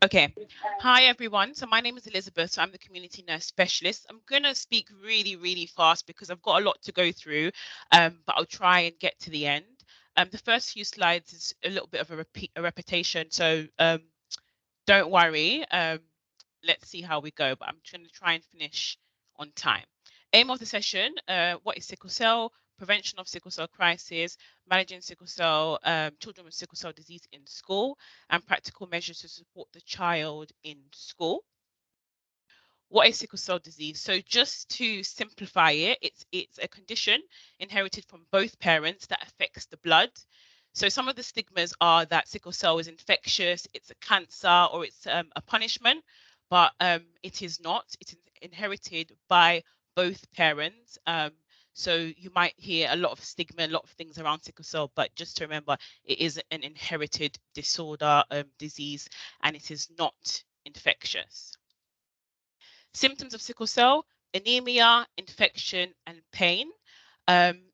Okay. Hi, everyone. So my name is Elizabeth. So I'm the community nurse specialist. I'm going to speak really, really fast because I've got a lot to go through, but I'll try and get to the end. The first few slides is a little bit of a repetition. So don't worry. Let's see how we go, but I'm going to try and finish on time. Aim of the session, what is sickle cell? Prevention of sickle cell crisis, managing sickle cell, children with sickle cell disease in school, and practical measures to support the child in school. What is sickle cell disease? So just to simplify it, it's a condition inherited from both parents that affects the blood. So some of the stigmas are that sickle cell is infectious, it's a cancer, or it's a punishment, but it is not. It's inherited by both parents. So you might hear a lot of stigma, a lot of things around sickle cell, but just to remember, it is an inherited disorder, disease, and it is not infectious. Symptoms of sickle cell: anemia, infection, and pain.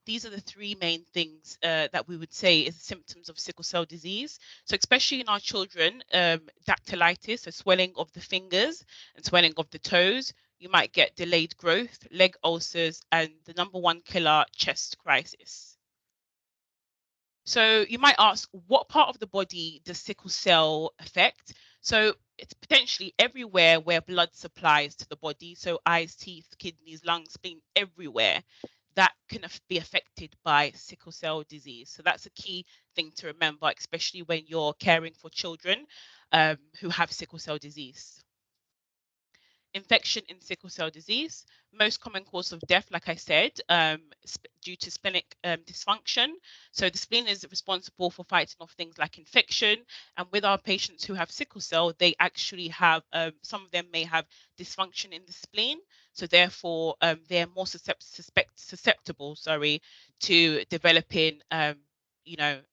These are the three main things that we would say is symptoms of sickle cell disease. So especially in our children, dactylitis, so swelling of the fingers and swelling of the toes. You might get delayed growth, leg ulcers, and the number one killer, chest crisis. So you might ask, what part of the body does sickle cell affect? So it's potentially everywhere where blood supplies to the body. So eyes, teeth, kidneys, lungs, spleen, everywhere that can be affected by sickle cell disease. So that's a key thing to remember, especially when you're caring for children who have sickle cell disease. Infection in sickle cell disease, most common cause of death, like I said, due to splenic dysfunction. So the spleen is responsible for fighting off things like infection. And with our patients who have sickle cell, they actually have, some of them may have dysfunction in the spleen. So therefore, they're more susceptible, to developing,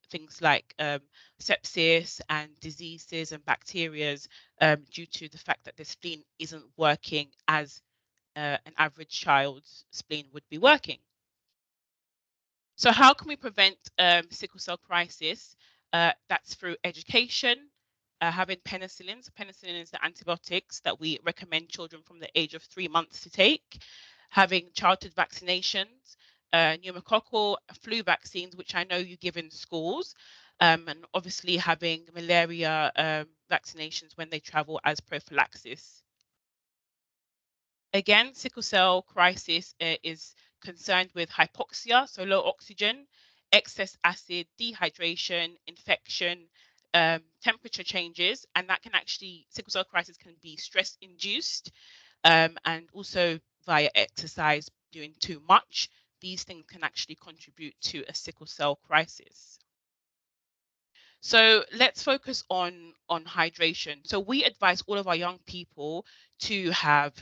things like sepsis and diseases and bacterias due to the fact that the spleen isn't working as an average child's spleen would be working. So how can we prevent sickle cell crisis? That's through education, having penicillin. So penicillin is the antibiotics that we recommend children from the age of 3 months to take. Having childhood vaccinations, pneumococcal flu vaccines, which I know you give in schools, and obviously having malaria vaccinations when they travel as prophylaxis. Again, sickle cell crisis is concerned with hypoxia, so low oxygen, excess acid, dehydration, infection, temperature changes, and that can actually, sickle cell crisis can be stress induced and also via exercise, doing too much. These things can actually contribute to a sickle cell crisis. So let's focus on hydration. So we advise all of our young people to have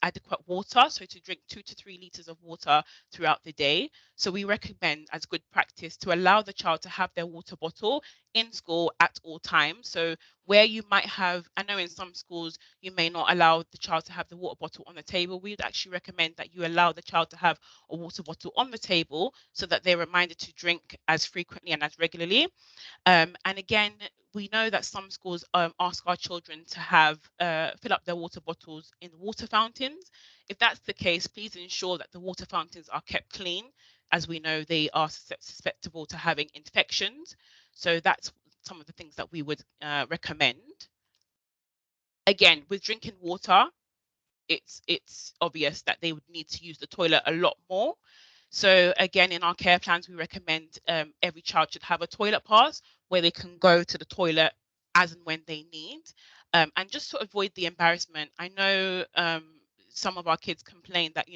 adequate water, so to drink 2 to 3 liters of water throughout the day. So we recommend as good practice to allow the child to have their water bottle in school at all times. So where you might have, I know in some schools you may not allow the child to have the water bottle on the table. We would actually recommend that you allow the child to have a water bottle on the table so that they're reminded to drink as frequently and as regularly. And again, we know that some schools ask our children to have fill up their water bottles in water fountains. If that's the case, please ensure that the water fountains are kept clean, as we know they are susceptible to having infections. So that's some of the things that we would recommend. Again, with drinking water, it's obvious that they would need to use the toilet a lot more. So again, in our care plans, we recommend every child should have a toilet pass where they can go to the toilet as and when they need. And just to avoid the embarrassment, I know some of our kids complain that,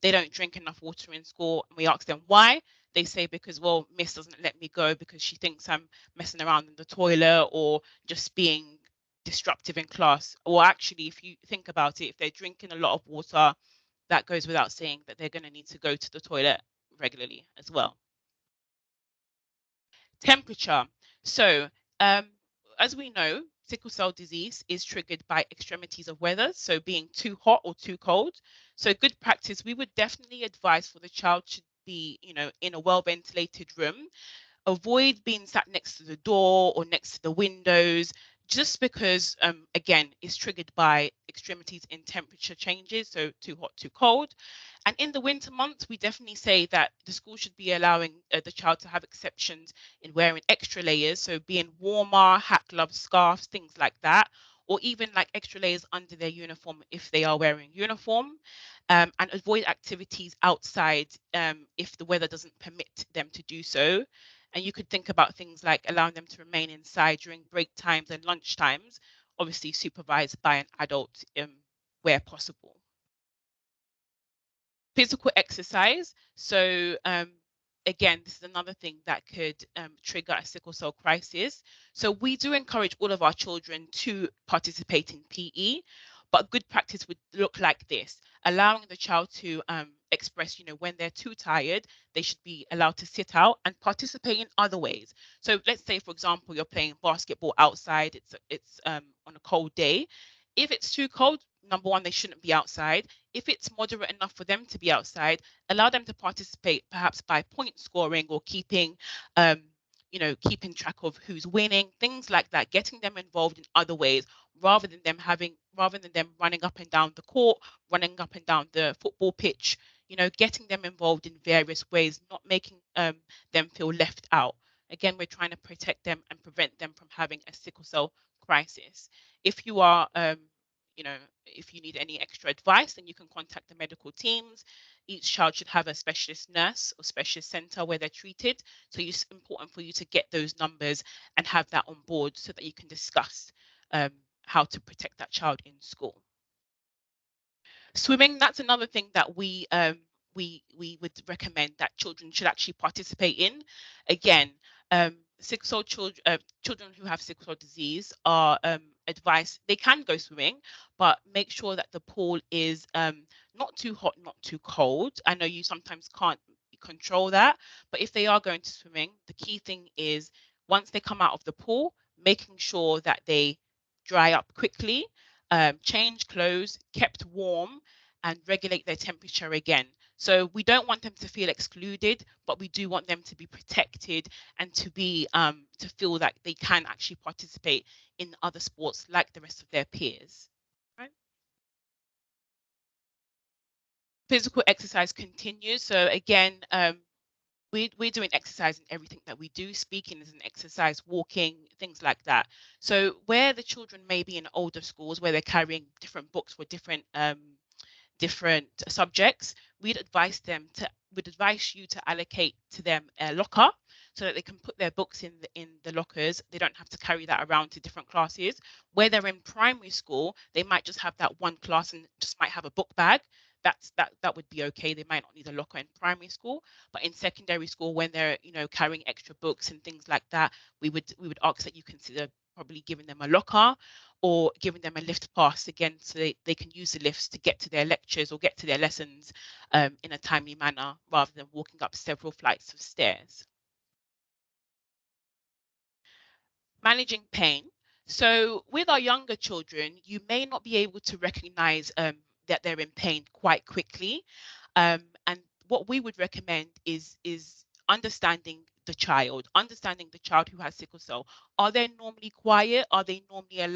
they don't drink enough water in school. And we ask them why. They say because, well, Miss doesn't let me go because she thinks I'm messing around in the toilet or just being disruptive in class. Or actually, if you think about it, if they're drinking a lot of water, that goes without saying that they're going to need to go to the toilet regularly as well. Temperature. So, as we know, sickle cell disease is triggered by extremities of weather, so being too hot or too cold. So, good practice, we would definitely advise for the child to be, in a well ventilated room. Avoid being sat next to the door or next to the windows. just because, again, it's triggered by extremities in temperature changes, so too hot, too cold. And in the winter months, we definitely say that the school should be allowing the child to have exceptions in wearing extra layers, so being warmer, hat, gloves, scarves, things like that, or even like extra layers under their uniform if they are wearing uniform, and avoid activities outside if the weather doesn't permit them to do so. And you could think about things like allowing them to remain inside during break times and lunch times, obviously supervised by an adult where possible. Physical exercise. So again, this is another thing that could trigger a sickle cell crisis. So we do encourage all of our children to participate in PE, but good practice would look like this: allowing the child to express, when they're too tired, they should be allowed to sit out and participate in other ways. So let's say, for example, you're playing basketball outside. It's on a cold day. If it's too cold, number one, they shouldn't be outside. If it's moderate enough for them to be outside, allow them to participate, perhaps by point scoring or um, keeping track of who's winning, things like that, getting them involved in other ways rather than them running up and down the court, running up and down the football pitch, getting them involved in various ways, not making them feel left out. Again, we're trying to protect them and prevent them from having a sickle cell crisis. If you are you know, if you need any extra advice, then you can contact the medical teams. Each child should have a specialist nurse or specialist center where they're treated. So it's important for you to get those numbers and have that on board so that you can discuss how to protect that child in school. Swimming, that's another thing that we would recommend that children should actually participate in. Again, sickle cell children who have sickle cell disease are advised they can go swimming, but make sure that the pool is not too hot, not too cold. I know you sometimes can't control that, but if they are going to swimming, the key thing is once they come out of the pool, making sure that they dry up quickly, change clothes, kept warm, and regulate their temperature again. So we don't want them to feel excluded, but we do want them to be protected and to feel that they can actually participate in other sports like the rest of their peers. Right? Physical exercise continues. So again, we're doing exercise in everything that we do. Speaking is an exercise, walking, things like that. So where the children may be in older schools where they're carrying different books for different subjects, we'd advise you to allocate to them a locker so that they can put their books in the lockers. They don't have to carry that around to different classes. Where they're in primary school, they might just have that one class and just might have a book bag. That would be okay. They might not need a locker in primary school, but in secondary school, when they're carrying extra books and things like that, we would ask that you consider probably giving them a locker or giving them a lift pass again so they can use the lifts to get to their lectures or get to their lessons in a timely manner rather than walking up several flights of stairs. Managing pain. So with our younger children, you may not be able to recognize that they're in pain quite quickly. And what we would recommend is understanding the child who has sickle cell. Are they normally quiet? Are they normally a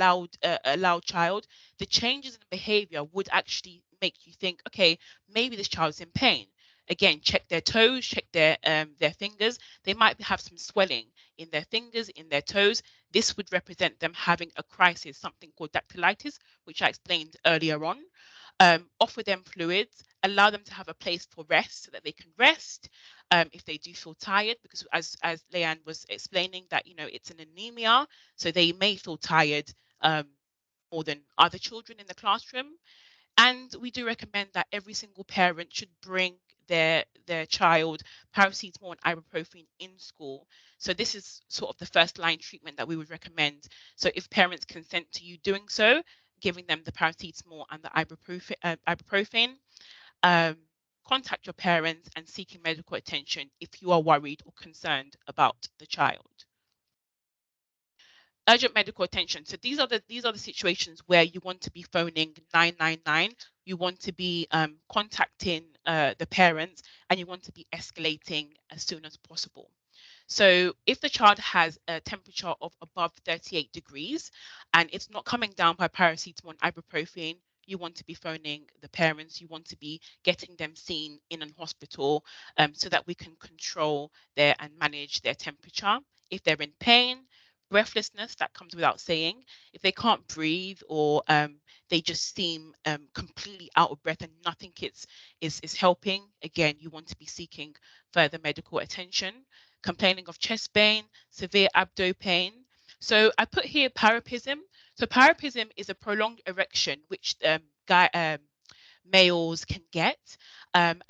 loud child? The changes in behavior would actually make you think, okay, maybe this child's in pain. Again, check their toes, check their fingers. They might have some swelling in their fingers, in their toes. This would represent them having a crisis, something called dactylitis, which I explained earlier on. Offer them fluids, allow them to have a place for rest so that they can rest if they do feel tired, because as Leanne was explaining that, it's an anemia, so they may feel tired more than other children in the classroom. And we do recommend that every single parent should bring their child paracetamol and ibuprofen in school. So this is sort of the first line treatment that we would recommend. So if parents consent to you doing so, giving them the paracetamol and the ibuprofen, um, contact your parents and seeking medical attention if you are worried or concerned about the child. Urgent medical attention. So these are the situations where you want to be phoning 999. You want to be contacting the parents, and you want to be escalating as soon as possible. So if the child has a temperature of above 38 degrees and it's not coming down by paracetamol and ibuprofen, you want to be phoning the parents, you want to be getting them seen in an hospital, so that we can control their and manage their temperature. If they're in pain, breathlessness, that comes without saying. If they can't breathe, or they just seem completely out of breath and nothing is helping, again, you want to be seeking further medical attention. Complaining of chest pain, severe abdo pain. So I put here parapism. So parapism is a prolonged erection which males can get. And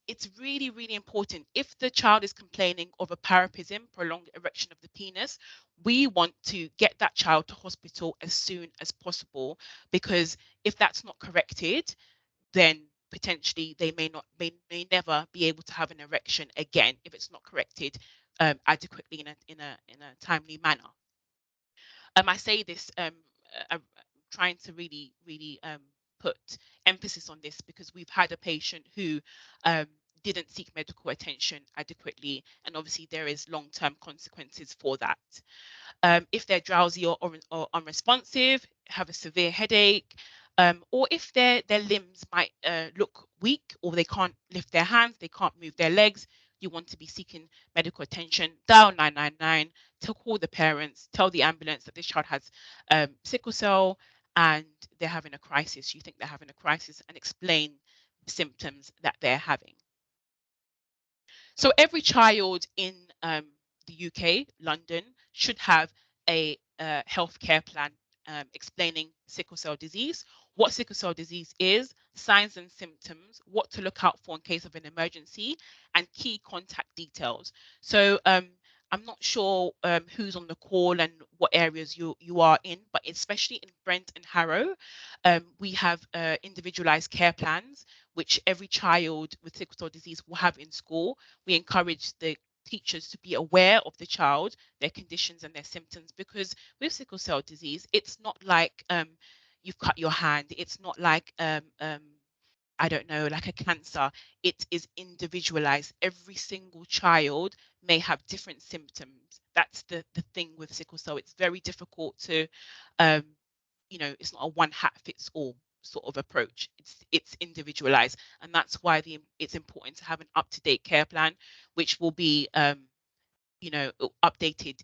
it's really, really important. If the child is complaining of a parapism, prolonged erection of the penis, we want to get that child to hospital as soon as possible, because if that's not corrected, then potentially they may never be able to have an erection again if it's not corrected adequately in a timely manner. I say this trying to really, really put emphasis on this, because we've had a patient who um, didn't seek medical attention adequately, and obviously there is long-term consequences for that. If they're drowsy or unresponsive, have a severe headache, or if their limbs might look weak, or they can't lift their hands, they can't move their legs, you want to be seeking medical attention. Dial 999 to call the parents, tell the ambulance that this child has sickle cell and they're having a crisis. You think they're having a crisis, and explain the symptoms that they're having. So every child in the UK, London, should have a healthcare plan explaining sickle cell disease, what sickle cell disease is, signs and symptoms, what to look out for in case of an emergency, and key contact details. So I'm not sure who's on the call and what areas you are in, but especially in Brent and Harrow, we have individualized care plans which every child with sickle cell disease will have in school. We encourage the teachers to be aware of the child, their conditions and their symptoms, because with sickle cell disease, it's not like you've cut your hand. It's not like I don't know, like a cancer. It is individualized. Every single child may have different symptoms. That's the thing with sickle cell. It's very difficult to um, it's not a one hat fits all sort of approach. It's individualized, and that's why it's important to have an up-to-date care plan, which will be updated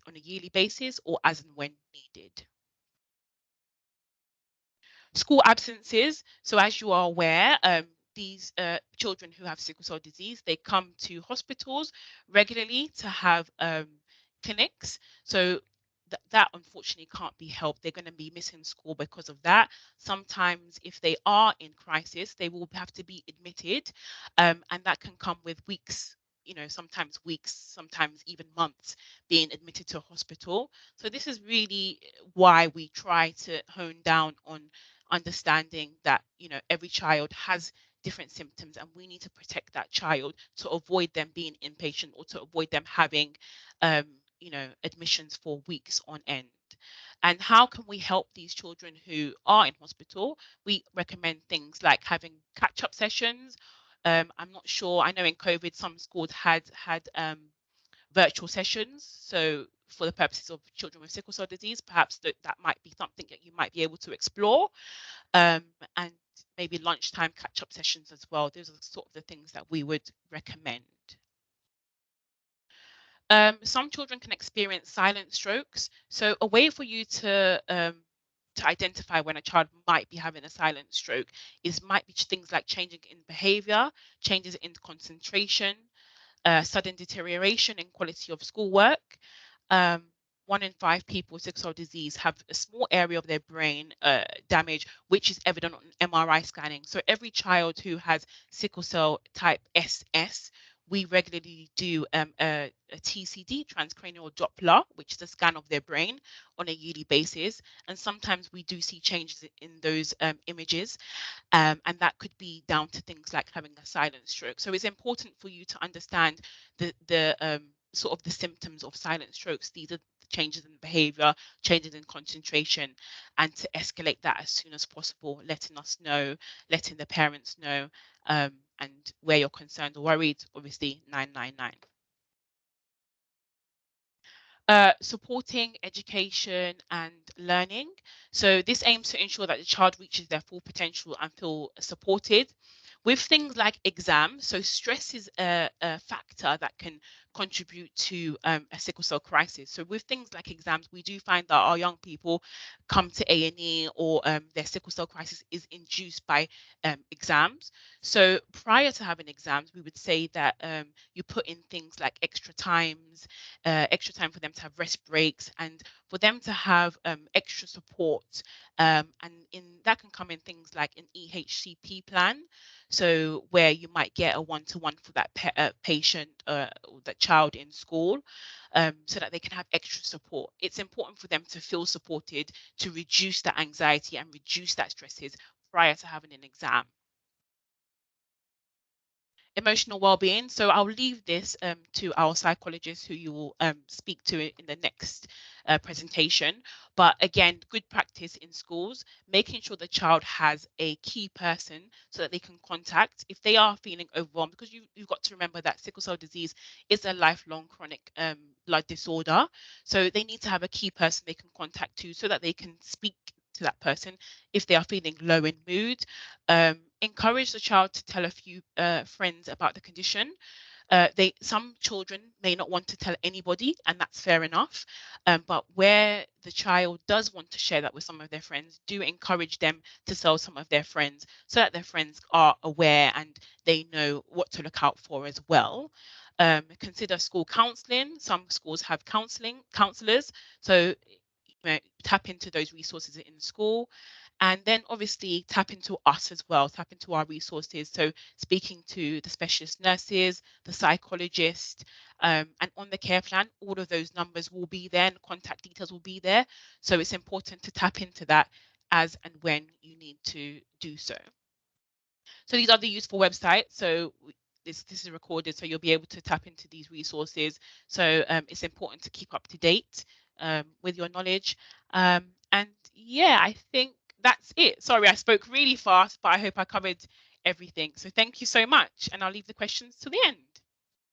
on a yearly basis or as and when needed. School absences. So as you are aware, these children who have sickle cell disease, they come to hospitals regularly to have clinics. So that unfortunately can't be helped. They're going to be missing school because of that. Sometimes if they are in crisis, they will have to be admitted, and that can come with weeks, sometimes weeks, sometimes even months being admitted to a hospital. So this is really why we try to hone down on understanding that every child has different symptoms, and we need to protect that child to avoid them being inpatient or to avoid them having admissions for weeks on end. And how can we help these children who are in hospital? We recommend things like having catch-up sessions. I'm not sure, I know in COVID some schools had virtual sessions, so for the purposes of children with sickle cell disease, perhaps that might be something that you might be able to explore, and maybe lunchtime catch-up sessions as well. Those are sort of the things that we would recommend. Some children can experience silent strokes. So a way for you to identify when a child might be having a silent stroke might be things like changing in behavior, changes in concentration, sudden deterioration in quality of schoolwork. Um, 1 in 5 people with sickle cell disease have a small area of their brain damage, which is evident on MRI scanning. So every child who has sickle cell type SS, we regularly do a TCD, transcranial Doppler, which is a scan of their brain on a yearly basis. And sometimes we do see changes in those images. And that could be down to things like having a silent stroke. So it's important for you to understand the sort of the symptoms of silent strokes. These are changes in behavior, changes in concentration, and to escalate that as soon as possible, letting us know, letting the parents know, and where you're concerned or worried, obviously 999. Supporting education and learning. So this aims to ensure that the child reaches their full potential and feel supported. With things like exams, so stress is a factor that can contribute to a sickle cell crisis. So with things like exams, we do find that our young people come to A&E, or their sickle cell crisis is induced by exams. So prior to having exams, we would say that you put in things like extra time for them to have rest breaks, and for them to have extra support. And in that can come in things like an EHCP plan, so where you might get a one-to-one for that patient or that child in school, so that they can have extra support. It's important for them to feel supported, to reduce that anxiety and reduce that stresses prior to having an exam. Emotional well-being. So I'll leave this to our psychologist, who you will speak to in the next presentation. But again, good practice in schools, making sure the child has a key person so that they can contact if they are feeling overwhelmed, because you've got to remember that sickle cell disease is a lifelong chronic blood disorder. So they need to have a key person they can contact to, so that they can speak to that person if they are feeling low in mood. Encourage the child to tell a few friends about the condition. Some children may not want to tell anybody, and that's fair enough. But where the child does want to share that with some of their friends, do encourage them to tell some of their friends, so that their friends are aware and they know what to look out for as well. Consider school counselling. Some schools have counsellors, so tap into those resources in school. And then obviously tap into us as well, tap into our resources. So speaking to the specialist nurses, the psychologist, and on the care plan, all of those numbers will be there and contact details will be there. So it's important to tap into that as and when you need to do so. So these are the useful websites. So this is recorded, so you'll be able to tap into these resources. So it's important to keep up to date with your knowledge. And yeah, I think that's it. Sorry, I spoke really fast, but I hope I covered everything. So thank you so much, and I'll leave the questions to the end.